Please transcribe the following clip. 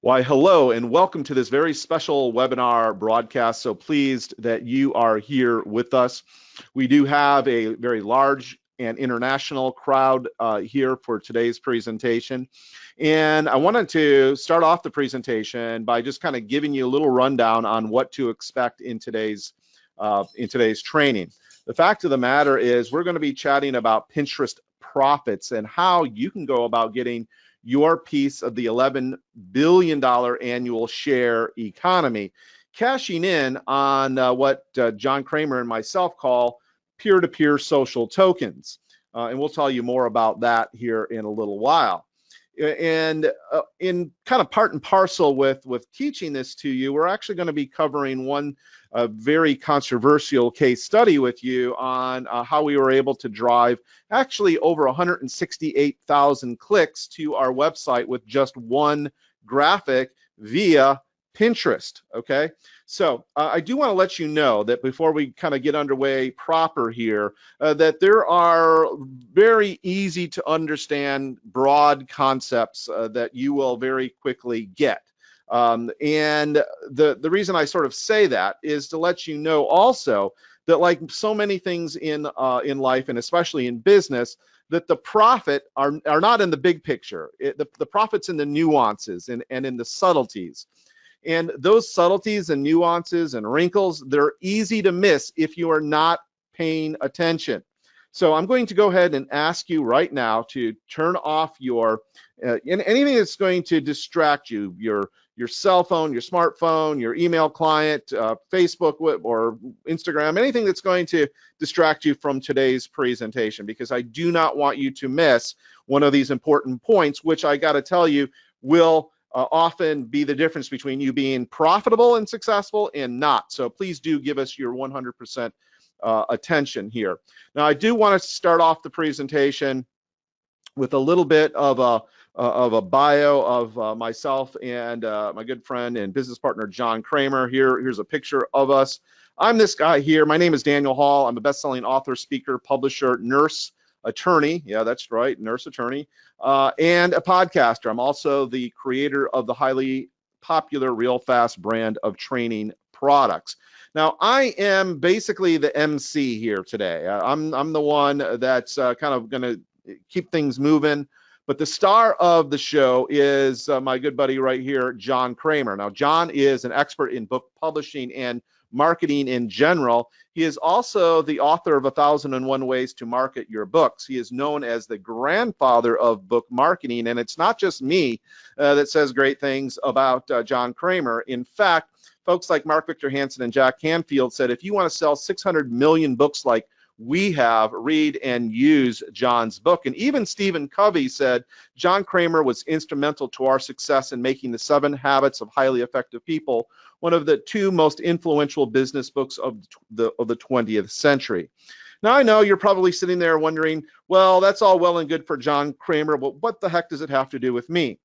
Why, hello, and welcome to this very special webinar broadcast. So pleased that you are here with us. We do have a very large and international crowd here for today's presentation. And I wanted to start off the presentation by just kind of giving you a little rundown on what to expect in today's training. The fact of the matter is we're going to be chatting about Pinterest profits and how you can go about getting your piece of the $11 billion annual share economy, cashing in on what John Kramer and myself call peer-to-peer social tokens. And we'll tell you more about that here in a little while. And in kind of part and parcel with teaching this to you, we're actually going to be covering one very controversial case study with you on how we were able to drive actually over 168,000 clicks to our website with just one graphic via Pinterest, okay? So I do want to let you know that before we kind of get underway proper here, that there are very easy to understand broad concepts that you will very quickly get. And the reason I sort of say that is to let you know also that, like so many things in life and especially in business, that the profit are not in the big picture. The profit's in the nuances and in the subtleties. And those subtleties and nuances and wrinkles, they're easy to miss if you are not paying attention. So I'm going to go ahead and ask you right now to turn off your anything that's going to distract you, your cell phone, your smartphone, your email client, Facebook or Instagram, anything that's going to distract you from today's presentation, because I do not want you to miss one of these important points, which I got to tell you will often be the difference between you being profitable and successful and not. So please do give us your 100% attention here. Now, I do want to start off the presentation with a little bit of a bio of myself and my good friend and business partner, John Kramer. Here's a picture of us. I'm this guy here. My name is Daniel Hall. I'm a best-selling author, speaker, publisher, nurse, attorney. Yeah, that's right, nurse attorney, and a podcaster. I'm also the creator of the highly popular Real Fast brand of training products. Now, I am basically the MC here today. I'm the one that's kind of going to keep things moving. But the star of the show is my good buddy right here, John Kramer. Now, John is an expert in book publishing and marketing in general. He is also the author of 1,001 Ways to Market Your Books. He is known as the grandfather of book marketing, and it's not just me that says great things about John Kramer. In fact, folks like Mark Victor Hansen and Jack Canfield said, if you want to sell 600 million books like we have, read and use John's book. And even Stephen Covey said John Kramer was instrumental to our success in making the 7 Habits of Highly Effective People one of the 2 most influential business books of the 20th century. Now, I know you're probably sitting there wondering, well, that's all well and good for John Kramer, but what the heck does it have to do with me?